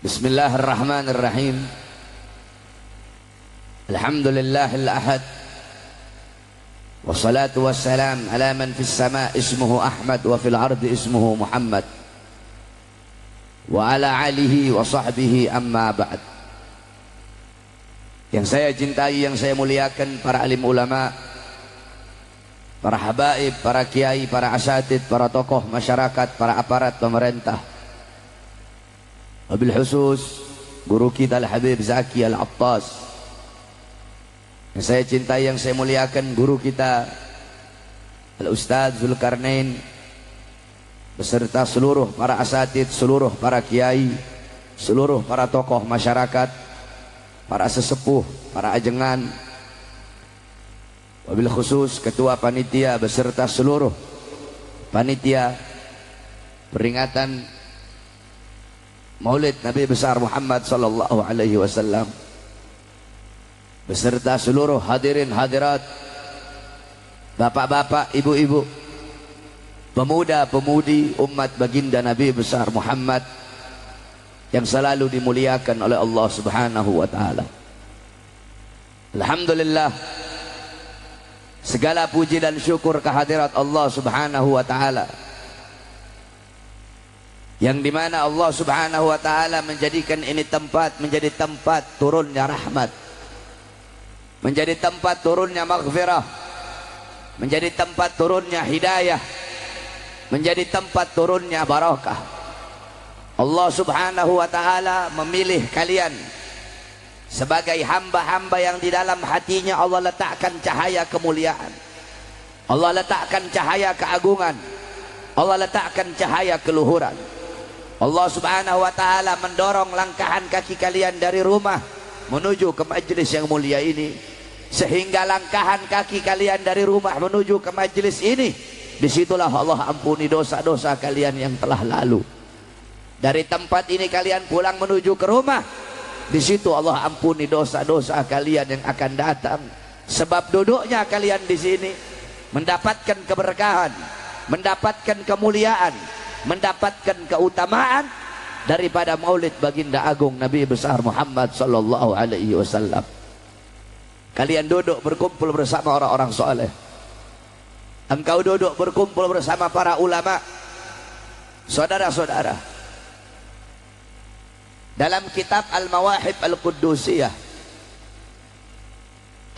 Bismillahirrahmanirrahim. Alhamdulillahil ahad. Wassalatu wassalam ala man fis sama' ismuhu Ahmad wa fil ardi ismuhu Muhammad wa ala alihi wa sahbihi amma ba'd. Yang saya cintai, yang saya muliakan, para alim ulama, para habaib, para kiai, para asatid, para tokoh masyarakat, para aparat pemerintah, wabil khusus guru kita Al-Habib Zaki Al-Attas. Yang saya cintai, yang saya muliakan, guru kita Al-Ustadz Zulkarnain, beserta seluruh para asatid, seluruh para kiai, seluruh para tokoh masyarakat, para sesepuh, para ajengan, wabil khusus ketua panitia beserta seluruh panitia peringatan Maulid Nabi besar Muhammad sallallahu alaihi wasallam, beserta seluruh hadirin hadirat, bapak-bapak, ibu-ibu, pemuda-pemudi umat baginda Nabi besar Muhammad yang selalu dimuliakan oleh Allah Subhanahu wa taala. Alhamdulillah, segala puji dan syukur kehadirat Allah Subhanahu wa taala, yang dimana Allah Subhanahu wa taala menjadikan ini tempat menjadi tempat turunnya rahmat, menjadi tempat turunnya maghfirah, menjadi tempat turunnya hidayah, menjadi tempat turunnya barakah. Allah Subhanahu wa taala memilih kalian sebagai hamba-hamba yang di dalam hatinya Allah letakkan cahaya kemuliaan, Allah letakkan cahaya keagungan, Allah letakkan cahaya keluhuran. Allah Subhanahu wa taala mendorong langkahan kaki kalian dari rumah menuju ke majlis yang mulia ini, sehingga langkahan kaki kalian dari rumah menuju ke majlis ini, disitulah Allah ampuni dosa-dosa kalian yang telah lalu. Dari tempat ini kalian pulang menuju ke rumah, di situ Allah ampuni dosa-dosa kalian yang akan datang. Sebab duduknya kalian di sini mendapatkan keberkahan, mendapatkan kemuliaan, mendapatkan keutamaan daripada Maulid baginda agung Nabi besar Muhammad sallallahu alaihi wasallam. Kalian duduk berkumpul bersama orang-orang soleh. Engkau duduk berkumpul bersama para ulama. Saudara-saudara, dalam kitab Al-Mawahib Al-Quddusiyah,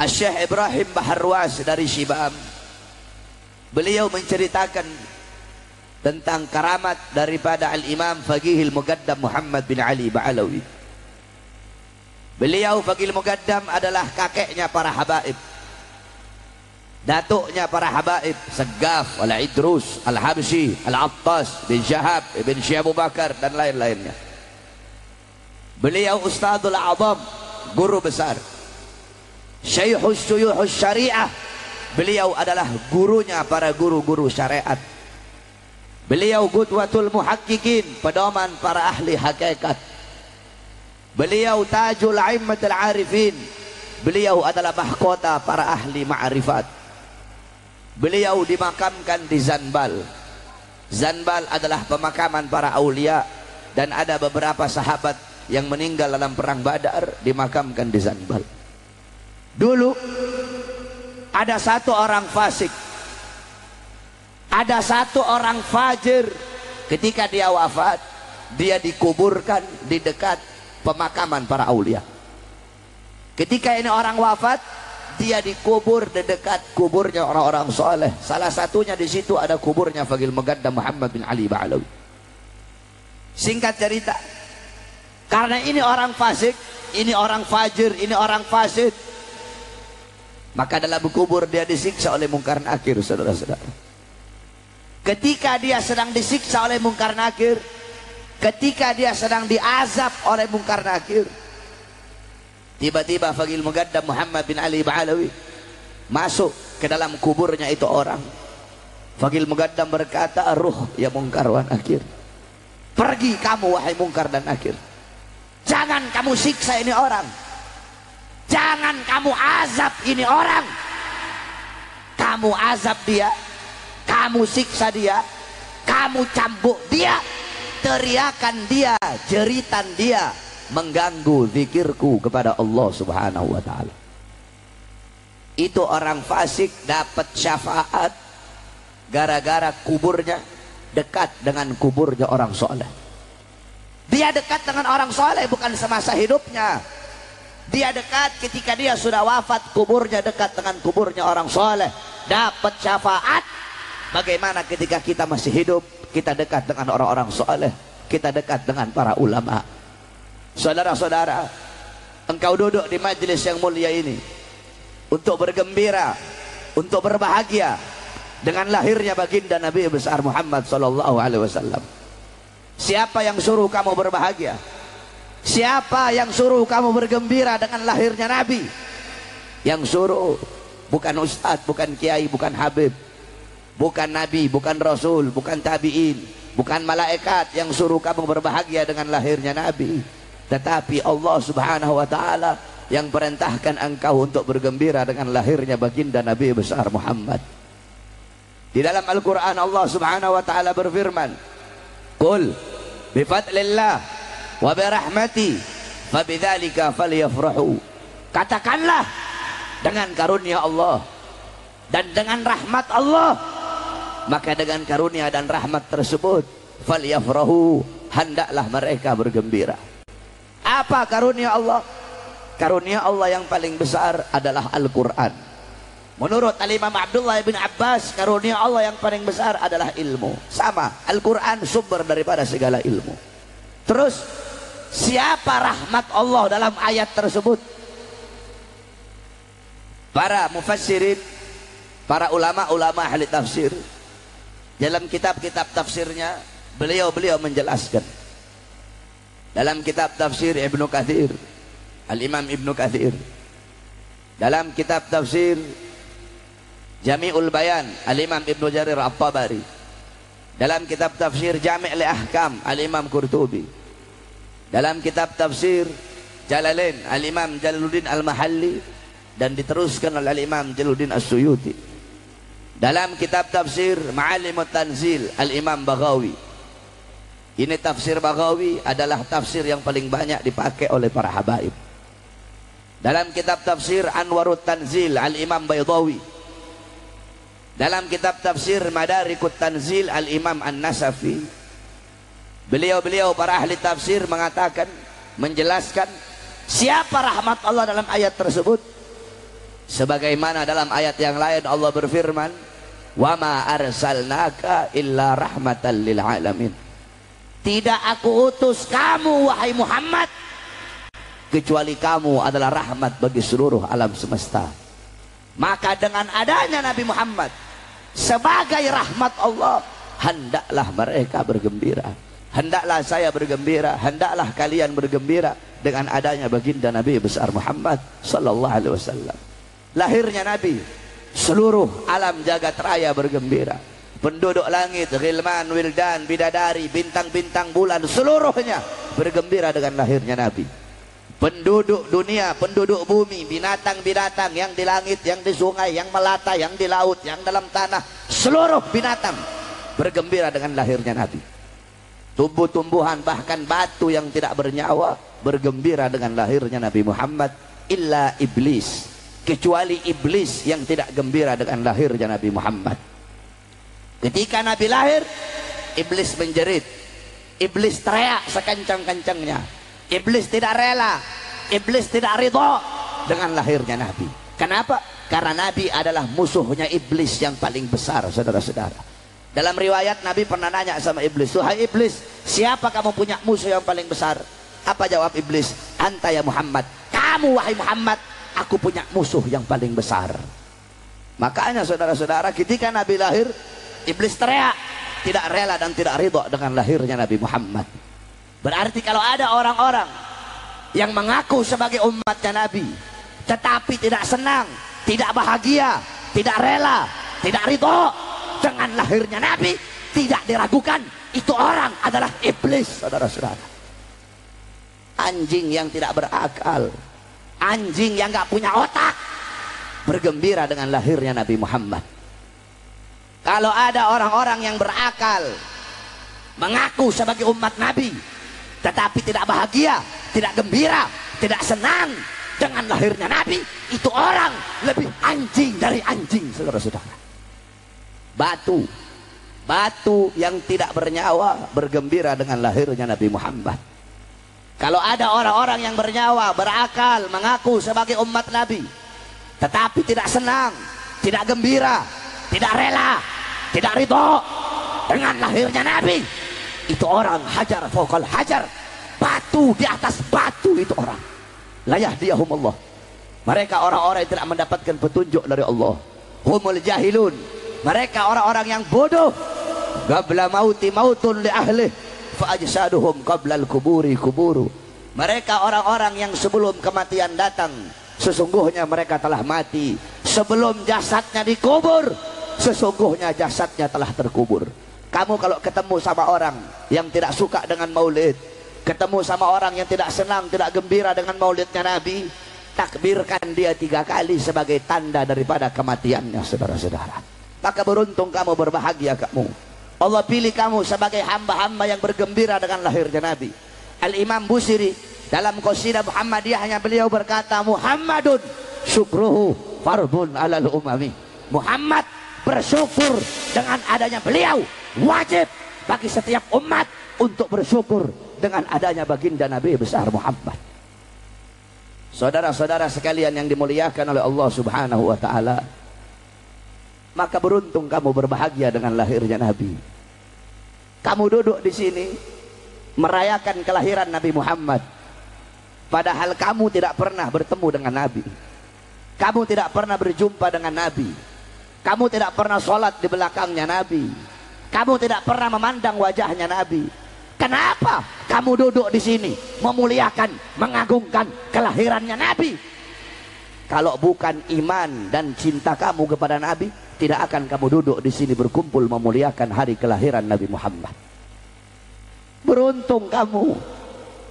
Syekh Ibrahim Baharwas dari Syibam, beliau menceritakan tentang karamat daripada Al-Imam Faqihil Muqaddam Muhammad bin Ali Ba'alawi. Beliau Faqihil Muqaddam adalah kakeknya para habaib, datuknya para habaib Segaf, Al-Idrus, Al-Habsyi, Al-Attas bin Syahab, Ibn Syekh Abu Bakar dan lain-lainnya. Beliau Ustadzul A'zam, guru besar, Syekhus Syuyuhus Syariah. Beliau adalah gurunya para guru-guru syariat. Beliau Qudwatul Muhaqqiqin, pedoman para ahli hakikat. Beliau Tajul A'immatul Arifin. Beliau adalah mahkota para ahli ma'rifat. Beliau dimakamkan di Zanbal. Zanbal adalah pemakaman para aulia, dan ada beberapa sahabat yang meninggal dalam perang Badar dimakamkan di Zanbal. Dulu ada satu orang fasik, ada satu orang fajir. Ketika dia wafat, dia dikuburkan di dekat pemakaman para aulia. Ketika ini orang wafat, dia dikubur di dekat kuburnya orang-orang soleh. Salah satunya di situ ada kuburnya Faqihil Muqaddam Muhammad bin Ali Ba'alawi. Singkat cerita, karena ini orang fasik, ini orang fajir, ini orang fasid, maka dalam kubur dia disiksa oleh Munkar Nakir, saudara-saudara. Ketika dia sedang disiksa oleh Munkar Nakir, ketika dia sedang diazab oleh Munkar Nakir, tiba-tiba Faqihil Muqaddam Muhammad bin Ali Ba'alawi masuk ke dalam kuburnya itu orang. Faqihil Muqaddam berkata, "Ruh ya Munkar wa Nakir, pergi kamu wahai Munkar dan Nakir. Jangan kamu siksa ini orang, jangan kamu azab ini orang. Kamu azab dia, kamu siksa dia, kamu cambuk dia, teriakan dia, jeritan dia mengganggu zikirku kepada Allah Subhanahu wa taala. Itu orang fasik dapat syafaat gara-gara kuburnya dekat dengan kuburnya orang soleh. Dia dekat dengan orang soleh bukan semasa hidupnya. Dia dekat ketika dia sudah wafat, kuburnya dekat dengan kuburnya orang soleh, dapat syafaat. Bagaimana ketika kita masih hidup, kita dekat dengan orang-orang soleh, kita dekat dengan para ulama. Saudara-saudara, engkau duduk di majelis yang mulia ini untuk bergembira, untuk berbahagia dengan lahirnya baginda Nabi besar Muhammad sallallahu alaihi wasallam. Siapa yang suruh kamu berbahagia? Siapa yang suruh kamu bergembira dengan lahirnya Nabi? Yang suruh bukan ustadz, bukan kiai, bukan habib, bukan nabi, bukan rasul, bukan tabi'in, bukan malaikat yang suruh kamu berbahagia dengan lahirnya Nabi, tetapi Allah Subhanahu wa taala yang perintahkan engkau untuk bergembira dengan lahirnya baginda Nabi besar Muhammad. Di dalam Al-Qur'an Allah Subhanahu wa taala berfirman, "Qul bi fadlillah wa bi rahmati fabidzalika falyafrahu." Katakanlah, dengan karunia Allah dan dengan rahmat Allah, maka dengan karunia dan rahmat tersebut falyafrahu, hendaklah mereka bergembira. Apa karunia Allah? Karunia Allah yang paling besar adalah Al-Quran. Menurut Al-Imam Abdullah bin Abbas, karunia Allah yang paling besar adalah ilmu. Sama, Al-Quran sumber daripada segala ilmu. Terus, siapa rahmat Allah dalam ayat tersebut? Para mufassirin, para ulama-ulama ahli tafsir, dalam kitab-kitab tafsirnya, beliau menjelaskan. Dalam kitab tafsir Ibnu Katsir, Al-Imam Ibnu Katsir, dalam kitab tafsir Jami'ul Bayan, Al-Imam Ibnu Jarir At-Tabari, dalam kitab tafsir Jami' li Ahkam, Al-Imam Qurtubi, dalam kitab tafsir Jalalain, Al-Imam Jalaluddin Al-Mahalli, dan diteruskan oleh Al-Imam Jalaluddin As-Suyuti. Dalam kitab tafsir Ma'alimut Tanzil, Al-Imam Baghawi. Ini tafsir Baghawi adalah tafsir yang paling banyak dipakai oleh para habaib. Dalam kitab tafsir Anwarut Tanzil, Al-Imam Baydawi. Dalam kitab tafsir Madarikut Tanzil, Al-Imam An-Nasafi. Beliau-beliau para ahli tafsir mengatakan, menjelaskan siapa rahmat Allah dalam ayat tersebut. Sebagaimana dalam ayat yang lain Allah berfirman, "Wa ma arsalnaka illa rahmatan lil alamin." Tidak aku utus kamu wahai Muhammad kecuali kamu adalah rahmat bagi seluruh alam semesta. Maka dengan adanya Nabi Muhammad sebagai rahmat Allah, hendaklah mereka bergembira, hendaklah saya bergembira, hendaklah kalian bergembira dengan adanya baginda Nabi besar Muhammad sallallahu alaihi wasallam. Lahirnya Nabi, seluruh alam jagat raya bergembira. Penduduk langit, ghilman, wildan, bidadari, bintang-bintang bulan, seluruhnya bergembira dengan lahirnya Nabi. Penduduk dunia, penduduk bumi, binatang-binatang yang di langit, yang di sungai, yang melata, yang di laut, yang dalam tanah, seluruh binatang bergembira dengan lahirnya Nabi. Tumbuh-tumbuhan, bahkan batu yang tidak bernyawa bergembira dengan lahirnya Nabi Muhammad. Illa iblis, kecuali iblis yang tidak gembira dengan lahirnya Nabi Muhammad. Ketika Nabi lahir, iblis menjerit, iblis teriak sekencang-kencangnya, iblis tidak rela, iblis tidak ridho dengan lahirnya Nabi. Kenapa? Karena Nabi adalah musuhnya iblis yang paling besar, saudara-saudara. Dalam riwayat Nabi pernah nanya sama iblis, "Wahai iblis, siapa kamu punya musuh yang paling besar?" Apa jawab iblis? "Anta ya Muhammad." Kamu wahai Muhammad, aku punya musuh yang paling besar. Makanya saudara-saudara, ketika Nabi lahir, iblis teriak, tidak rela dan tidak ridho dengan lahirnya Nabi Muhammad. Berarti kalau ada orang-orang yang mengaku sebagai umatnya Nabi, tetapi tidak senang, tidak bahagia, tidak rela, tidak ridho dengan lahirnya Nabi, tidak diragukan, itu orang adalah iblis, saudara-saudara. Anjing yang tidak berakal, anjing yang gak punya otak, bergembira dengan lahirnya Nabi Muhammad. Kalau ada orang-orang yang berakal, mengaku sebagai umat Nabi, tetapi tidak bahagia, tidak gembira, tidak senang dengan lahirnya Nabi, itu orang lebih anjing dari anjing, saudara-saudara. Batu yang tidak bernyawa bergembira dengan lahirnya Nabi Muhammad. Kalau ada orang-orang yang bernyawa, berakal, mengaku sebagai umat Nabi, tetapi tidak senang, tidak gembira, tidak rela, tidak ridho dengan lahirnya Nabi, itu orang hajar fauqal hajar, batu di atas batu, itu orang la yahdiyahumullah. Mereka orang-orang yang tidak mendapatkan petunjuk dari Allah. Humul jahilun, mereka orang-orang yang bodoh. Qabla mauti mautun li ahlih fa ajsaduhum qabla al-kuburi kuburu. Mereka orang-orang yang sebelum kematian datang, sesungguhnya mereka telah mati. Sebelum jasadnya dikubur, sesungguhnya jasadnya telah terkubur. Kamu kalau ketemu sama orang yang tidak suka dengan maulid, ketemu sama orang yang tidak senang, tidak gembira dengan maulidnya Nabi, takbirkan dia 3 kali sebagai tanda daripada kematiannya, saudara-saudara. Maka beruntung kamu, berbahagia kamu. Allah pilih kamu sebagai hamba-hamba yang bergembira dengan lahirnya Nabi. Al-Imam Busiri dalam qasidah Muhammadiyahnya beliau berkata, Muhammadun syukruhu fardun alal umami. Muhammad bersyukur dengan adanya beliau, wajib bagi setiap umat untuk bersyukur dengan adanya baginda Nabi besar Muhammad. Saudara-saudara sekalian yang dimuliakan oleh Allah Subhanahu wa taala, maka beruntung kamu, berbahagia dengan lahirnya Nabi. Kamu duduk di sini merayakan kelahiran Nabi Muhammad, padahal kamu tidak pernah bertemu dengan Nabi. Kamu tidak pernah berjumpa dengan Nabi. Kamu tidak pernah sholat di belakangnya Nabi. Kamu tidak pernah memandang wajahnya Nabi. Kenapa kamu duduk di sini memuliakan, mengagungkan kelahirannya Nabi? Kalau bukan iman dan cinta kamu kepada Nabi, tidak akan kamu duduk di sini berkumpul memuliakan hari kelahiran Nabi Muhammad. Beruntung kamu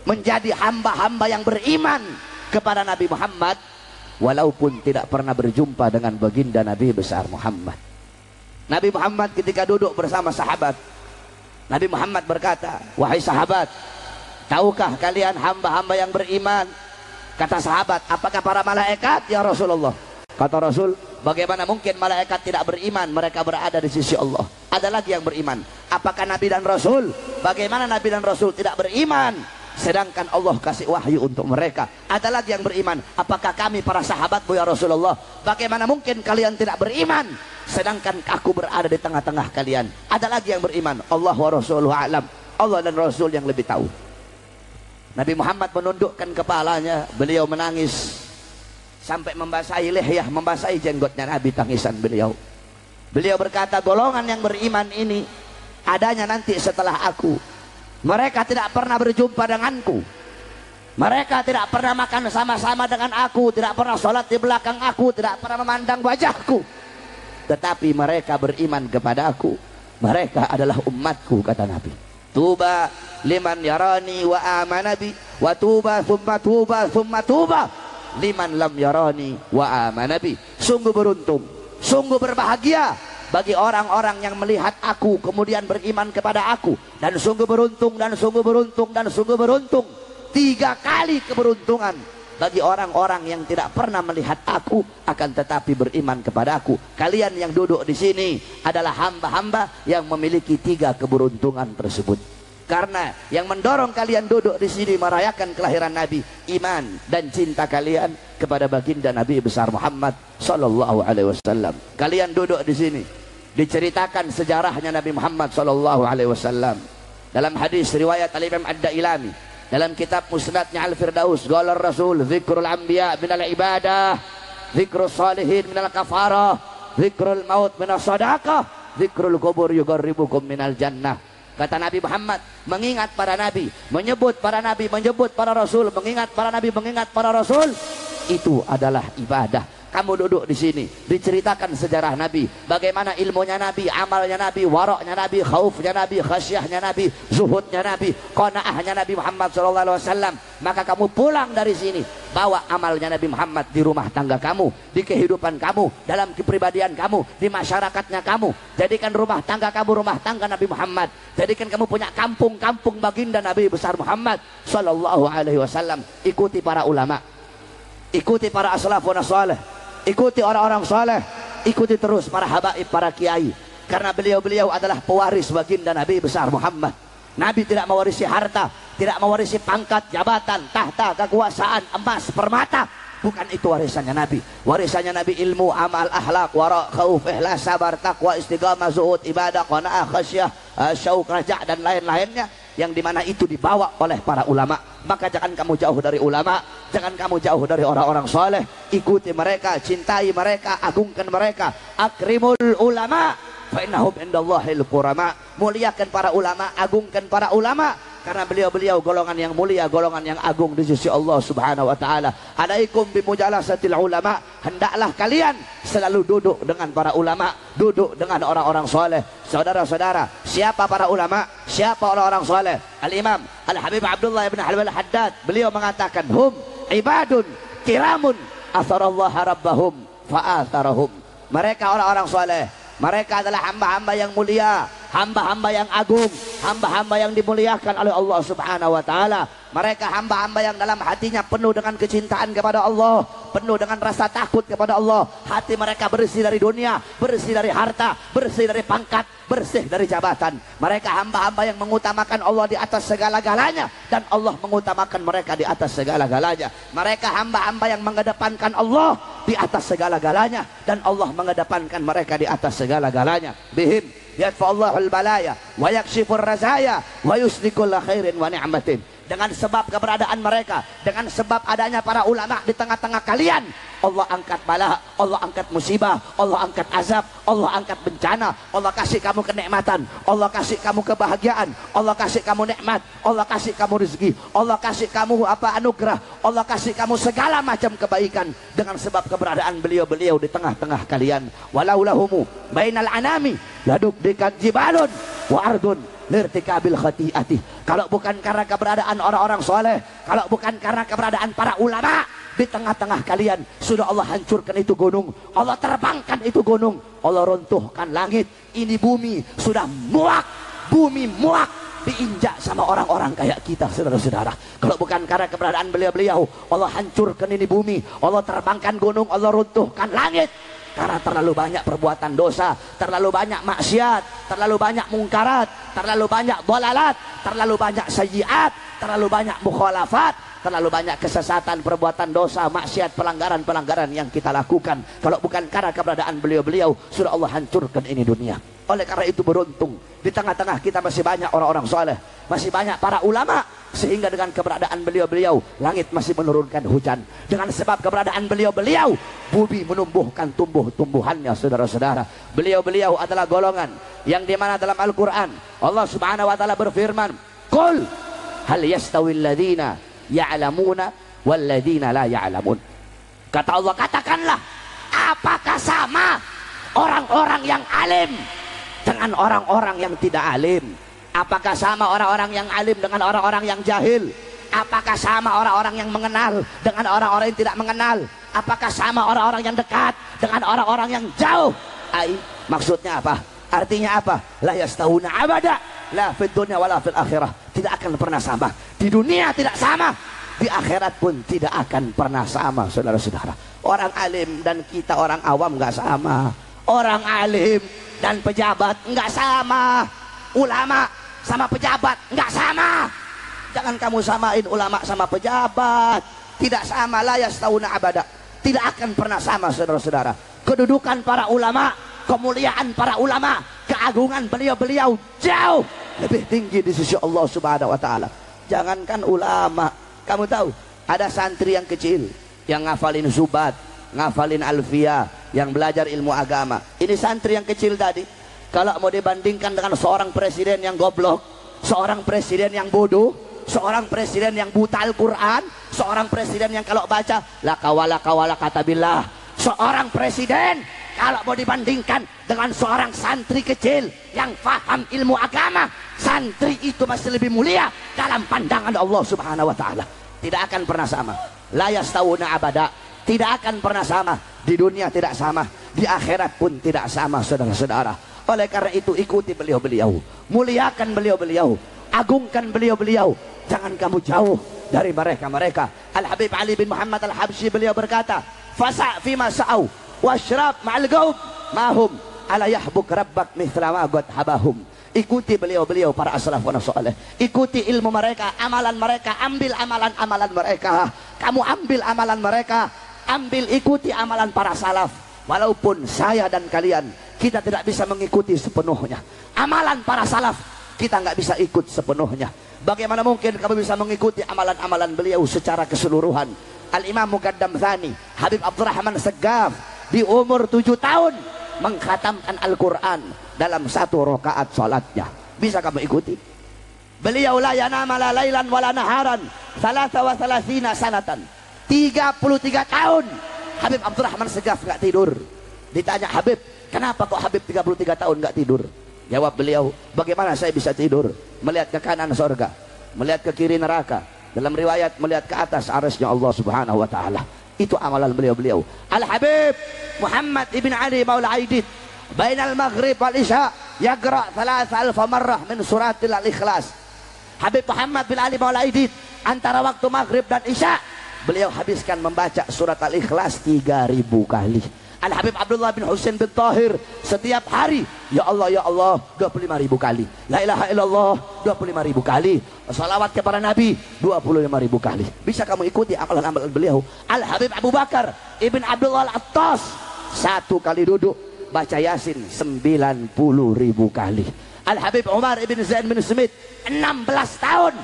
menjadi hamba-hamba yang beriman kepada Nabi Muhammad, walaupun tidak pernah berjumpa dengan baginda Nabi besar Muhammad. Nabi Muhammad ketika duduk bersama sahabat, Nabi Muhammad berkata, wahai sahabat, tahukah kalian hamba-hamba yang beriman? Kata sahabat, apakah para malaikat ya Rasulullah? Kata Rasul, bagaimana mungkin malaikat tidak beriman? Mereka berada di sisi Allah. Ada lagi yang beriman. Apakah Nabi dan Rasul? Bagaimana Nabi dan Rasul tidak beriman, sedangkan Allah kasih wahyu untuk mereka? Ada lagi yang beriman. Apakah kami para sahabatmu ya Rasulullah? Bagaimana mungkin kalian tidak beriman, sedangkan aku berada di tengah-tengah kalian? Ada lagi yang beriman. Allah wa Rasuluhu a'lam. Allah dan Rasul yang lebih tahu. Nabi Muhammad menundukkan kepalanya, beliau menangis sampai membasahi lehyah, membasahi jenggotnya Nabi, tangisan beliau. Beliau berkata, golongan yang beriman ini adanya nanti setelah aku. Mereka tidak pernah berjumpa denganku, mereka tidak pernah makan sama-sama dengan aku, tidak pernah sholat di belakang aku, tidak pernah memandang wajahku, tetapi mereka beriman kepada aku. Mereka adalah umatku, kata Nabi. Tuba liman yarani wa amanabi, wa tuba thumma tuba liman lam yarani wa amanabi. Sungguh beruntung, sungguh berbahagia bagi orang-orang yang melihat aku kemudian beriman kepada aku, dan sungguh beruntung, dan sungguh beruntung, dan sungguh beruntung, 3 kali keberuntungan bagi orang-orang yang tidak pernah melihat aku akan tetapi beriman kepada aku. Kalian yang duduk di sini adalah hamba-hamba yang memiliki 3 keberuntungan tersebut. Karena yang mendorong kalian duduk di sini merayakan kelahiran Nabi, iman dan cinta kalian kepada baginda Nabi besar Muhammad sallallahu alaihi wasallam. Kalian duduk di sini, diceritakan sejarahnya Nabi Muhammad sallallahu alaihi wasallam dalam hadis riwayat Al-Imam Ad-Dailami dalam kitab Musnadnya Al-Firdaus. Qala Rasul, dzikrul anbiya minal ibadah, dzikrus salihin minal kafarah, dzikrul maut minas sadaqah, dzikrul kubur yuqarribukum minal jannah. Kata Nabi Muhammad, mengingat para nabi, menyebut para nabi, menyebut para rasul, mengingat para nabi, mengingat para rasul, itu adalah ibadah. kamu duduk di sini, diceritakan sejarah Nabi, bagaimana ilmunya Nabi, amalnya Nabi, waraknya Nabi, khaufnya Nabi, khasyahnya Nabi, zuhudnya Nabi, qanaahnya Nabi Muhammad SAW. Maka kamu pulang dari sini, bawa amalnya Nabi Muhammad di rumah tangga kamu, di kehidupan kamu, dalam kepribadian kamu, di masyarakatnya kamu. Jadikan rumah tangga kamu rumah tangga Nabi Muhammad. Jadikan kamu punya kampung-kampung baginda Nabi besar Muhammad SAW. Ikuti para ulama, ikuti para aslafun salih, ikuti orang-orang saleh, ikuti terus para habaib, para kiai, karena beliau-beliau adalah pewaris baginda Nabi besar Muhammad. Nabi tidak mewarisi harta, tidak mewarisi pangkat, jabatan, tahta, kekuasaan, emas, permata. Bukan itu warisannya Nabi. Warisannya Nabi ilmu, amal, akhlak, wara, khauf, ikhlas, sabar, taqwa, istiqamah, zuhud, ibadah, qanaah, khasyah, syauq, raja, dan lain-lainnya, yang dimana itu dibawa oleh para ulama. Maka jangan kamu jauh dari ulama, jangan kamu jauh dari orang-orang soleh. Ikuti mereka, cintai mereka, agungkan mereka. Akrimul ulama fa innahum indallahil qurama. Muliakan para ulama, agungkan para ulama, karena beliau-beliau golongan yang mulia, golongan yang agung di sisi Allah Subhanahu wa taala. Alaikum bimujalasatil ulama, hendaklah kalian selalu duduk dengan para ulama, duduk dengan orang-orang soleh. Saudara-saudara, siapa para ulama, siapa orang-orang soleh? Al-Imam Al-Habib Abdullah ibn Halwal Haddad, beliau mengatakan, hum ibadun kiramun atharallah rabbahum fa'atharahum. Mereka orang-orang soleh, mereka adalah hamba-hamba yang mulia, hamba-hamba yang agung, hamba-hamba yang dimuliakan oleh Allah Subhanahu wa taala. Mereka hamba-hamba yang dalam hatinya penuh dengan kecintaan kepada Allah, penuh dengan rasa takut kepada Allah. Hati mereka bersih dari dunia, bersih dari harta, bersih dari pangkat, bersih dari jabatan. Mereka hamba-hamba yang mengutamakan Allah di atas segala-galanya, dan Allah mengutamakan mereka di atas segala-galanya. Mereka hamba-hamba yang mengedepankan Allah di atas segala-galanya, dan Allah mengedepankan mereka di atas segala-galanya. Bihim yadfa'ullahul balaya wa yakshifur razaya wa yusdikul khairin wa ni'matin. Dengan sebab keberadaan mereka, dengan sebab adanya para ulama di tengah-tengah kalian, Allah angkat bala, Allah angkat musibah, Allah angkat azab, Allah angkat bencana, Allah kasih kamu kenikmatan, Allah kasih kamu kebahagiaan, Allah kasih kamu nikmat, Allah kasih kamu rezeki, Allah kasih kamu anugerah, Allah kasih kamu segala macam kebaikan dengan sebab keberadaan beliau-beliau di tengah-tengah kalian. Walau lahumu bainal anami ladubdikat jibalun wa ardun lirtikabil khati'ati. Kalau bukan karena keberadaan orang-orang soleh, kalau bukan karena keberadaan para ulama di tengah-tengah kalian, sudah Allah hancurkan itu gunung, Allah terbangkan itu gunung, Allah runtuhkan langit. Ini bumi sudah muak, bumi muak diinjak sama orang-orang kayak kita, saudara-saudara. Kalau bukan karena keberadaan beliau-beliau, Allah hancurkan ini bumi, Allah terbangkan gunung, Allah runtuhkan langit. Karena terlalu banyak perbuatan dosa, terlalu banyak maksiat, terlalu banyak mungkarat, terlalu banyak dolalat, terlalu banyak sayyiat, terlalu banyak mukhalafat, terlalu banyak kesesatan, perbuatan dosa, maksiat, pelanggaran-pelanggaran yang kita lakukan. Kalau bukan karena keberadaan beliau-beliau, sudah Allah hancurkan ini dunia. Oleh karena itu beruntung, di tengah-tengah kita masih banyak orang-orang soleh, masih banyak para ulama, sehingga dengan keberadaan beliau-beliau, langit masih menurunkan hujan. Dengan sebab keberadaan beliau-beliau, bumi menumbuhkan tumbuh-tumbuhannya, saudara-saudara. Beliau-beliau adalah golongan yang dimana dalam Al-Quran Allah Subhanahu wa taala berfirman, qul hal yastawil ladina ya'lamuna wal ladina la ya'lamun. Kata Allah, katakanlah, apakah sama orang-orang yang alim dengan orang-orang yang tidak alim? Apakah sama orang-orang yang alim dengan orang-orang yang jahil? Apakah sama orang-orang yang mengenal dengan orang-orang yang tidak mengenal? Apakah sama orang-orang yang dekat dengan orang-orang yang jauh? Maksudnya apa? Artinya apa? La yastahuna abada, la fid dunya wala fil akhirah. Tidak akan pernah sama. Di dunia tidak sama, di akhirat pun tidak akan pernah sama, saudara-saudara. Orang alim dan kita orang awam nggak sama. Orang alim dan pejabat nggak sama. Ulama sama pejabat nggak sama. Jangan kamu samain ulama sama pejabat. Tidak sama, la yastahuna abada. Tidak akan pernah sama, saudara-saudara. Kedudukan para ulama, kemuliaan para ulama, keagungan beliau-beliau jauh lebih tinggi di sisi Allah Subhanahu wa taala. Jangankan ulama, kamu tahu ada santri yang kecil yang ngafalin Zubat, ngafalin Alfiyah, yang belajar ilmu agama. Ini santri yang kecil tadi, kalau mau dibandingkan dengan seorang presiden yang goblok, seorang presiden yang bodoh, seorang presiden yang buta Al-Quran, seorang presiden yang kalau baca la kawala kata billah, seorang presiden kalau mau dibandingkan dengan seorang santri kecil yang paham ilmu agama, santri itu masih lebih mulia dalam pandangan Allah Subhanahu wa taala. Tidak akan pernah sama. La yastawuna abada. Tidak akan pernah sama. Di dunia tidak sama, di akhirat pun tidak sama, saudara-saudara. Oleh karena itu ikuti beliau-beliau, muliakan beliau-beliau, agungkan beliau-beliau. Jangan kamu jauh dari mereka-mereka. Al-Habib Ali bin Muhammad Al-Habsyi beliau berkata, fasa' fima sa'au washrab ma'al gaub mahum ala yahbuk rabbak mithla ma qad habahum. Ikuti beliau-beliau para as-salafun salih. Ikuti ilmu mereka, amalan mereka, ambil amalan-amalan mereka. Kamu ambil amalan mereka, ambil ikuti amalan para salaf. Walaupun saya dan kalian kita tidak bisa mengikuti sepenuhnya amalan para salaf, kita nggak bisa ikut sepenuhnya. Bagaimana mungkin kamu bisa mengikuti amalan-amalan beliau secara keseluruhan? Al-Imam Muqaddam Tsani Habib Abdurrahman Segaf di umur 7 tahun mengkhatamkan Al-Quran dalam 1 rakaat salatnya. Bisa kamu ikuti? Beliau la yanama la lailan wala naharan 33 sanatan. 33 tahun Habib Abdurrahman Segaf nggak tidur. Ditanya, Habib, kenapa kok Habib 33 tahun nggak tidur? Jawab beliau, bagaimana saya bisa tidur? Melihat ke kanan surga, melihat ke kiri neraka. Dalam riwayat melihat ke atas arasnya Allah Subhanahu wa taala. Itu amalan beliau-beliau. Al-Habib Muhammad ibn Ali Maula Aidid bainal maghrib wal isya yaqra 3000 marrah min suratil al-ikhlas. Habib Muhammad bin Ali Maula Aidid antara waktu maghrib dan isya beliau habiskan membaca surat al-ikhlas 3000 kali. Al-Habib Abdullah bin Husain bin Tahir setiap hari ya Allah 25.000 kali, la ilaha illallah 25.000 kali, salawat kepada Nabi 25.000 kali. Bisa kamu ikuti amalan-amalan beliau. Al-Habib Abu Bakar Ibn Abdullah Al-Attas 1 kali duduk baca Yasin 90.000 kali. Al-Habib Umar Ibn Zain bin Smith 16 tahun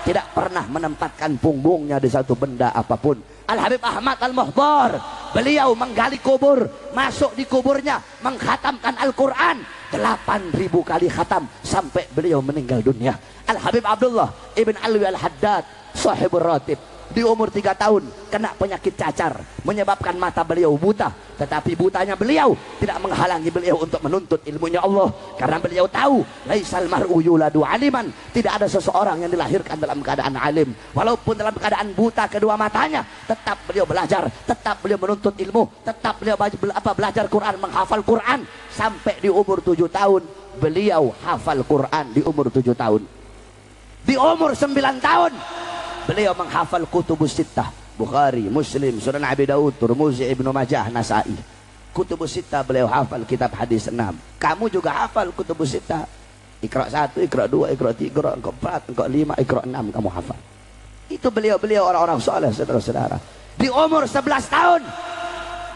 tidak pernah menempatkan punggungnya di satu benda apapun. Al-Habib Ahmad Al-Muhdar beliau menggali kubur, masuk di kuburnya, mengkhatamkan Al-Quran 8.000 kali khatam sampai beliau meninggal dunia. Al-Habib Abdullah Ibn Alwi Al-Haddad sahibur ratib di umur 3 tahun kena penyakit cacar menyebabkan mata beliau buta, tetapi butanya beliau tidak menghalangi beliau untuk menuntut ilmunya Allah, karena beliau tahu laisal mar'u yuladu aliman, tidak ada seseorang yang dilahirkan dalam keadaan alim. Walaupun dalam keadaan buta kedua matanya, tetap beliau belajar, tetap beliau menuntut ilmu, tetap beliau belajar Quran, menghafal Quran sampai di umur 7 tahun beliau hafal Quran. Di umur 7 tahun, di umur 9 tahun beliau menghafal kutubus sittah, Bukhari, Muslim, Sunan Abi Daud, Tirmidzi, Ibnu Majah, Nasai. Kutubus sittah beliau hafal, kitab hadis 6. Kamu juga hafal kutubus sittah. Iqra 1, Iqra 2, Iqra 3, Iqra 4, Iqra 5, Iqra 6 kamu hafal. Itu beliau-beliau orang-orang saleh, saudara-saudara. Di umur 11 tahun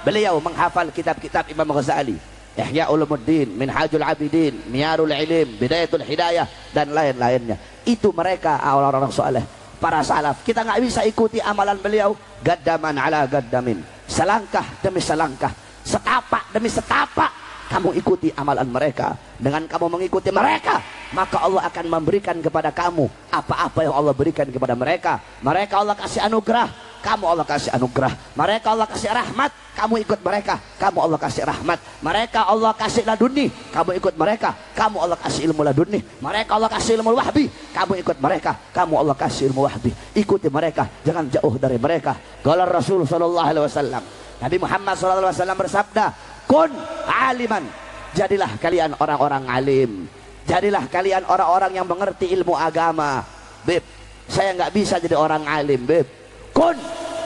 beliau menghafal kitab-kitab Imam Ghazali, Ihya Ulumuddin, Minhajul Abidin, Miyarul Ilim, Bidayatul Hidayah dan lain-lainnya. Itu mereka orang-orang saleh, para salaf. Kita nggak bisa ikuti amalan beliau gaddaman ala gaddamin, selangkah demi selangkah, setapak demi setapak. Kamu ikuti amalan mereka. Dengan kamu mengikuti mereka, maka Allah akan memberikan kepada kamu apa-apa yang Allah berikan kepada mereka. Mereka Allah kasih anugerah, kamu Allah kasih anugerah. Mereka Allah kasih rahmat, kamu ikut mereka, kamu Allah kasih rahmat. Mereka Allah kasih laduni, kamu ikut mereka, kamu Allah kasih ilmu laduni. Mereka Allah kasih ilmu wahbi, kamu ikut mereka, kamu Allah kasih ilmu wahbi. Ikuti mereka, jangan jauh dari mereka. Qala Rasul sallallahu alaihi wasallam, Nabi Muhammad sallallahu alaihi wasallam bersabda, kun aliman, jadilah kalian orang-orang alim, jadilah kalian orang-orang yang mengerti ilmu agama. Beb, saya nggak bisa jadi orang alim, beb. Kun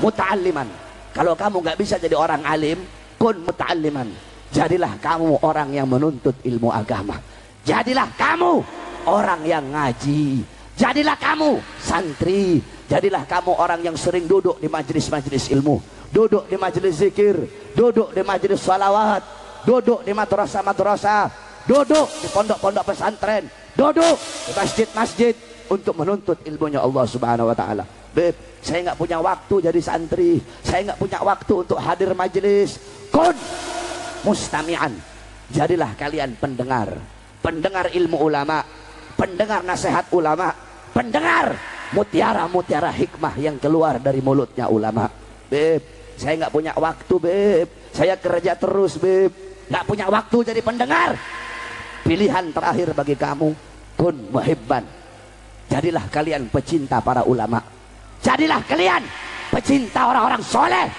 muta'alliman, kalau kamu nggak bisa jadi orang alim, kun muta'alliman, jadilah kamu orang yang menuntut ilmu agama. Jadilah kamu orang yang ngaji, jadilah kamu santri, jadilah kamu orang yang sering duduk di majelis-majelis ilmu, duduk di majelis zikir, duduk di majelis salawat, duduk di madrasah-madrasah, duduk di pondok-pondok pesantren, duduk di masjid-masjid untuk menuntut ilmunya Allah Subhanahu wa taala. Beb, saya nggak punya waktu jadi santri, saya nggak punya waktu untuk hadir majelis. Kun mustami'an, jadilah kalian pendengar, pendengar ilmu ulama, pendengar nasihat ulama, pendengar mutiara-mutiara hikmah yang keluar dari mulutnya ulama. Beb, saya nggak punya waktu, beb. saya kerja terus Beb, gak punya waktu jadi pendengar. Pilihan terakhir bagi kamu, kun muhibban, jadilah kalian pecinta para ulama, jadilah kalian pecinta orang-orang soleh,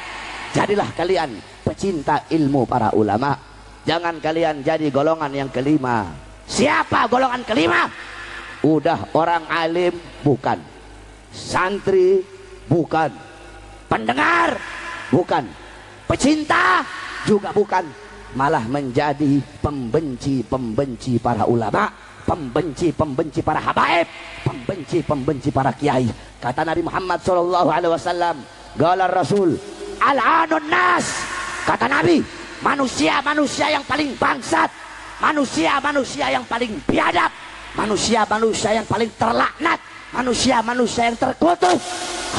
jadilah kalian pecinta ilmu para ulama. Jangan kalian jadi golongan yang kelima. Siapa golongan kelima? Udah orang alim bukan, santri bukan, pendengar bukan, pecinta juga bukan, malah menjadi pembenci-pembenci para ulama, pembenci-pembenci para habaib, pembenci-pembenci para kiai. Kata Nabi Muhammad SAW, qala Rasul al-anun nas, kata Nabi, manusia-manusia yang paling bangsat, manusia-manusia yang paling biadab, manusia-manusia yang paling terlaknat, manusia-manusia yang terkutuk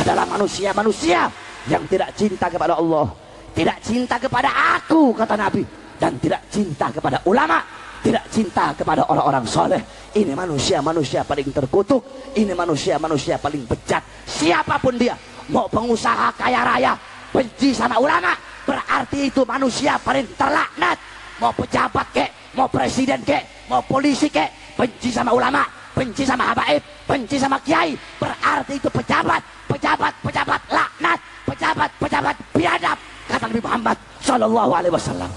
adalah manusia-manusia yang tidak cinta kepada Allah, tidak cinta kepada aku, kata Nabi, dan tidak cinta kepada ulama, tidak cinta kepada orang-orang soleh. Ini manusia-manusia paling terkutuk, ini manusia-manusia paling bejat. Siapapun dia, mau pengusaha kaya raya benci sama ulama, berarti itu manusia paling terlaknat. Mau pejabat kek, mau presiden kek, mau polisi kek, benci sama ulama, benci sama habaib, benci sama kiai, berarti itu pejabat laknat, pejabat biadab, kata Nabi Muhammad sallallahu alaihi wasallam.